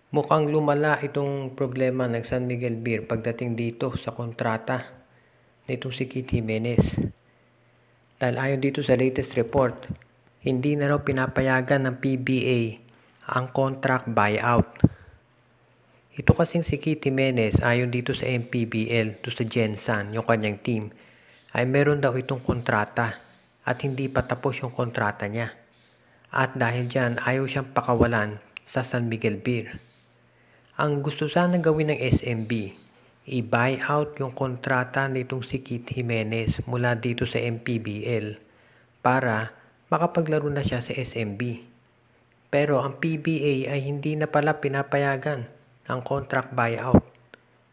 Mukhang lumala itong problema ng San Miguel Beer pagdating dito sa kontrata nitong si Kit Jimenez. Dahil ayon dito sa latest report, hindi na raw pinapayagan ng PBA ang contract buyout. Ito kasing si Kit Jimenez ayon dito sa MPBL, to sa Gensan, yung kanyang team, ay meron daw itong kontrata at hindi pa tapos yung kontrata niya. At dahil dyan, ayaw siyang pakawalan sa San Miguel Beer. Ang gusto sana gawin ng SMB, i-buy out yung kontrata nitong si Kit Jimenez mula dito sa MPBL para makapaglaro na siya sa SMB. Pero ang PBA ay hindi na pala pinapayagan ang contract buyout.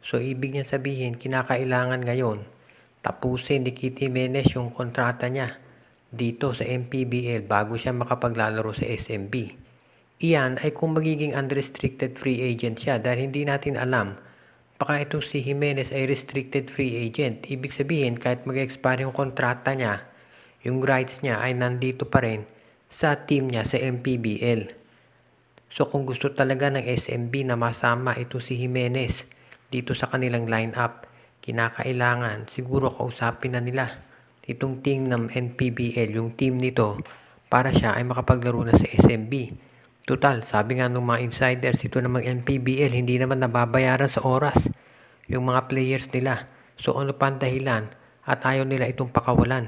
So ibig niya sabihin, kinakailangan ngayon tapusin ni Kit Jimenez yung kontrata niya dito sa MPBL bago siya makapaglalaro sa SMB. Iyan ay kung magiging unrestricted free agent siya dahil hindi natin alam baka itong si Jimenez ay restricted free agent. Ibig sabihin kahit mag-expire yung kontrata niya, yung rights niya ay nandito pa rin sa team niya sa MPBL. So kung gusto talaga ng SMB na masama ito si Jimenez dito sa kanilang lineup, kinakailangan siguro kausapin na nila itong team ng NPBL, yung team nito, para siya ay makapaglaro na sa SMB. Total, sabi nga ng mga insiders, ito namang NPBL, hindi naman nababayaran sa oras yung mga players nila. So ano pa ang dahilan at ayaw nila itong pakawalan.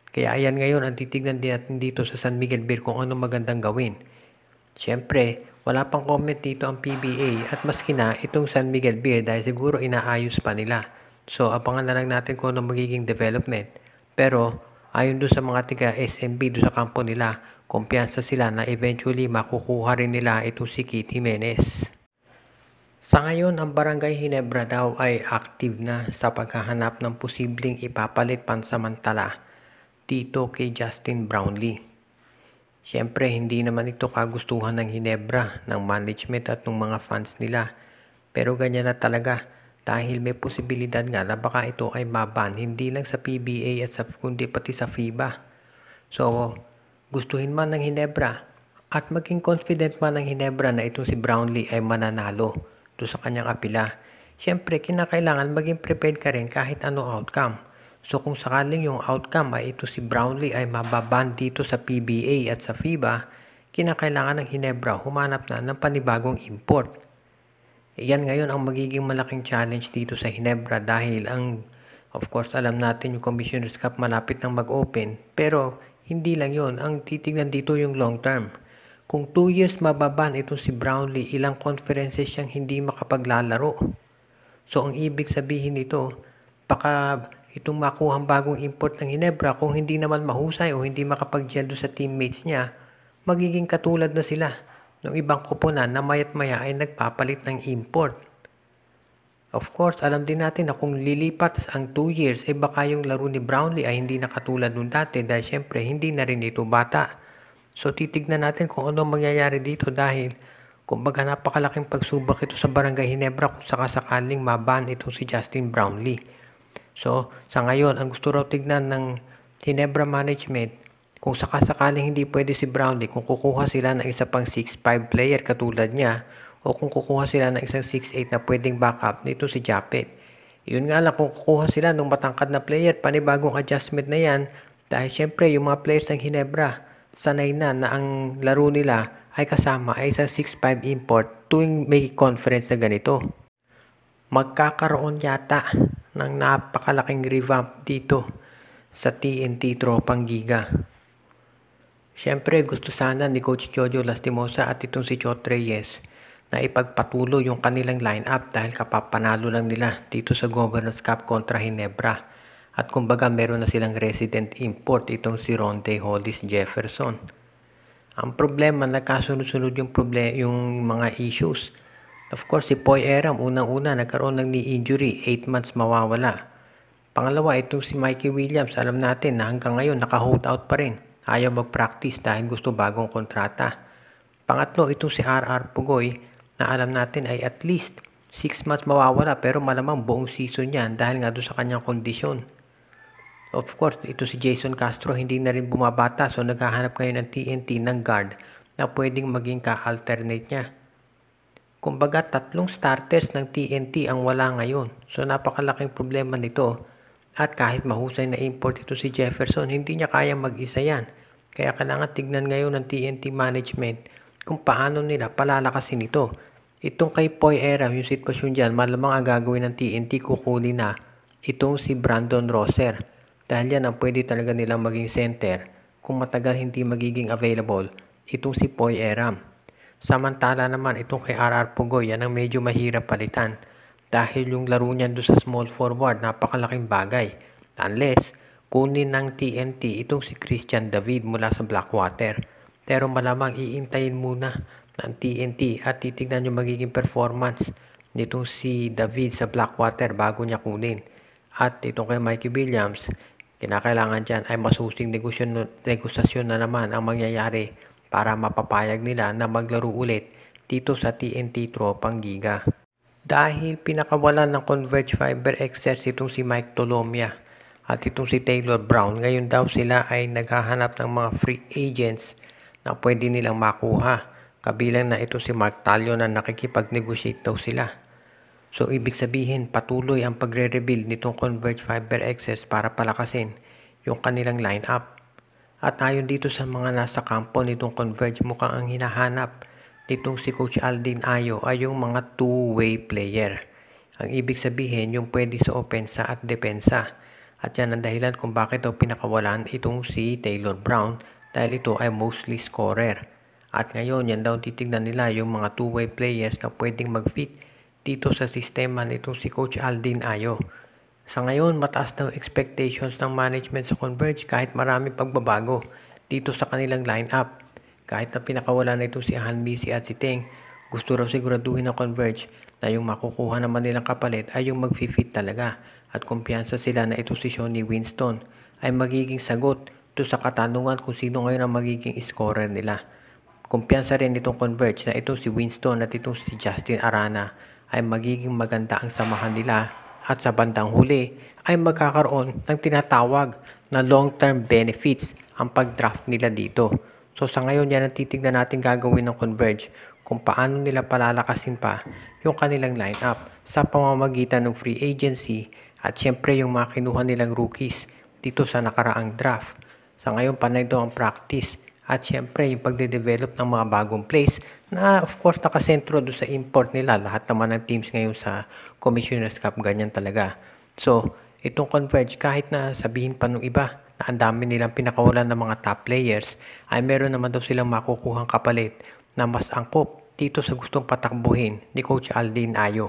Kaya ayan ngayon ang titignan din natin dito sa San Miguel Beer kung ano magandang gawin. Siyempre, wala pang comment dito ang PBA at maski na itong San Miguel Beer dahil siguro inaayos pa nila. So abangan na lang natin kung ano magiging development. Pero ayon doon sa mga tiga SMB doon sa kampo nila, kumpiyansa sila na eventually makukuha rin nila itong si Kit Jimenez. Sa ngayon, ang Barangay Ginebra daw ay active na sa paghahanap ng posibleng ipapalit pansamantala dito kay Justin Brownlee. Siyempre, hindi naman ito kagustuhan ng Ginebra, ng management at ng mga fans nila. Pero ganyan na talaga dahil may posibilidad nga na baka ito ay maban hindi lang sa PBA at kundi pati sa FIBA. So, gustuhin man ng Ginebra at maging confident man ng Ginebra na itong si Brownlee ay mananalo doon sa kanyang apila. Siyempre, kinakailangan maging prepared ka rin kahit ano outcome. So kung sakaling yung outcome ay ito si Brownlee ay mababan dito sa PBA at sa FIBA, kinakailangan ng Ginebra humanap na ng panibagong import. Yan ngayon ang magiging malaking challenge dito sa Ginebra dahil of course alam natin yung Commissioner's Cup malapit nang mag-open, pero hindi lang yon, ang titignan dito yung long term. Kung 2 years mababan itong si Brownlee, ilang conferences siyang hindi makapaglalaro. So ang ibig sabihin nito, baka itong makuhang bagong import ng Ginebra kung hindi naman mahusay o hindi makapag-gel sa teammates niya, magiging katulad na sila ng ibang koponan na mayat maya ay nagpapalit ng import. Of course, alam din natin na kung lilipat ang 2 years, baka yung laro ni Brownlee ay hindi na katulad nung dati dahil syempre hindi na rin ito bata. So titignan natin kung ano mangyayari dito dahil kumbaga napakalaking pagsubok ito sa Barangay Ginebra kung sakasakaling maban itong si Justin Brownlee. So sa ngayon, ang gusto raw tignan ng Ginebra management, kung sakasakaling hindi pwede si Brownlee, kung kukuha sila ng isa pang 6'5 player katulad niya, o kung kukuha sila ng isang 6'8 na pwedeng backup nito si Japet. Yun nga lang, kung kukuha sila ng matangkad na player, panibagong adjustment na yan dahil syempre yung mga players ng Ginebra sanay na ang laro nila ay kasama ay isang 6'5 import tuwing may conference na ganito. Magkakaroon yata ng napakalaking revamp dito sa TNT Tropang Giga. Siyempre gusto sana ni Coach Jojo Lastimosa at itong si Chot Reyes na ipagpatuloy yung kanilang lineup dahil kapapanalo lang nila dito sa Governor's Cup kontra Ginebra. At kumbaga meron na silang resident import itong si Ronde Hollis Jefferson. Ang problema, nagkasunod-sunod yung mga issues. Of course, si Poy Eram unang-una nagkaroon ng knee injury, 8 months mawawala. Pangalawa, itong si Mikey Williams, alam natin na hanggang ngayon naka-hold out pa rin. Ayaw mag-practice dahil gusto bagong kontrata. Pangatlo, itong si RR Pugoy na alam natin ay at least 6 months mawawala pero malamang buong season yan dahil nga doon sa kanyang kondisyon. Of course, ito si Jason Castro hindi na rin bumabata so naghahanap ngayon ng TNT ng guard na pwedeng maging ka-alternate niya. Kumbaga, 3 starters ng TNT ang wala ngayon. So napakalaking problema nito. At kahit mahusay na import ito si Jefferson, hindi niya kayang mag-isa yan. Kaya kailangan tignan ngayon ng TNT management kung paano nila palalakasin ito. Itong kay Poy Era, yung sitwasyon dyan, malamang ang gagawin ng TNT, kukunin na itong si Brandon Rosser. Dahil yan ang pwede talaga nilang maging center kung matagal hindi magiging available itong si Poy Eram. Samantala naman itong kay RR Pugoy, yan ang medyo mahirap palitan. Dahil yung laro niyan doon sa small forward, napakalaking bagay. Unless, kunin ng TNT itong si Christian David mula sa Blackwater. Pero malamang iintayin muna ng TNT at titignan yung magiging performance nitong si David sa Blackwater bago niya kunin. At itong kay Mikey Williams, kinakailangan dyan ay masusing negosasyon na naman ang mangyayari para mapapayag nila na maglaro ulit dito sa TNT Tropang Giga. Dahil pinakawalan ng Converge Fiber Excess itong si Mike Tolomia at itong si Taylor Brown, ngayon daw sila ay naghahanap ng mga free agents na pwede nilang makuha. Kabilang na ito si Mark Talio na nakikipag-negotiate daw sila. So ibig sabihin patuloy ang pagre-rebuild nitong Converge Fiber Excess para palakasin yung kanilang lineup. At ayon dito sa mga nasa kampo nitong Converge, mukhang ang hinahanap nitong si Coach Aldin Ayo ay yung mga two-way player. Ang ibig sabihin yung pwede sa opensa at depensa. At yan ang dahilan kung bakit daw pinakawalan itong si Taylor Brown dahil ito ay mostly scorer. At ngayon yan daw titignan nila yung mga two-way players na pwedeng mag-fit dito sa sistema nitong si Coach Aldin Ayo. Sa ngayon, mataas daw expectations ng management sa Converge kahit marami pagbabago dito sa kanilang lineup. Kahit na pinakawala na ito si Han Bisi at si Teng, gusto raw siguraduhin ng Converge na yung makukuha naman nilang kapalit ay yung mag-fit talaga. At kumpiyansa sila na ito si Shawnee Winston ay magiging sagot to sa katanungan kung sino ngayon ang magiging scorer nila. Kumpiyansa rin itong Converge na itong si Winston at itong si Justin Arana ay magiging maganda ang samahan nila. At sa bandang huli ay magkakaroon ng tinatawag na long-term benefits ang pag-draft nila dito. So sa ngayon yan ang titignan natin gagawin ng Converge kung paano nila palalakasin pa yung kanilang lineup sa pamamagitan ng free agency at syempre yung mga kinuha nilang rookies dito sa nakaraang draft. Sa ngayon panay daw ang practice at syempre yung pagde-develop ng mga bagong plays na of course nakasentro doon sa import nila. Lahat naman ng teams ngayon sa Commissioner's Cup ganyan talaga. So itong Converge kahit na sabihin pa nung iba na ang dami nilang pinakawalan ng mga top players ay meron naman daw silang makukuhang kapalit na mas angkop dito sa gustong patakbuhin ni Coach Aldin Ayo.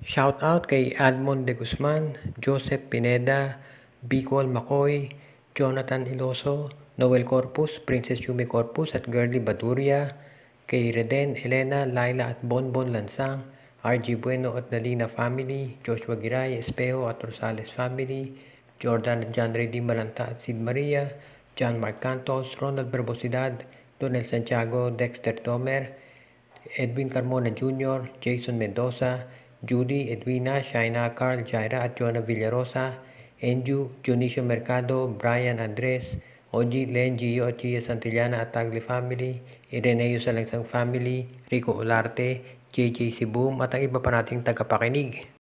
Shout out kay Admond De Guzman, Joseph Pineda, Bicol McCoy, Jonathan Iloso, Noel Corpus, Princess Yumi Corpus at Girly Baduria, kay Reden, Elena, Laila at Bonbon Lansang, RG Bueno at Dalina family, Joshua Giray, Espejo at Rosales family, Jordan at John Ray Di Malanta at Sid Maria, John Mark Cantos, Ronald Barbosidad, Donel Santiago, Dexter Tomer, Edwin Carmona Jr., Jason Mendoza, Judy, Edwina, Shaina, Carl, Jaira at Jonah Villarosa, Enju, Junicio Mercado, Brian Andres, Oji, Len, Gio at Gia Santillana at Tagli family, Ireneo Salangsang family, Rico Olarte, JJ Sibum at ang iba pa nating tagapakinig.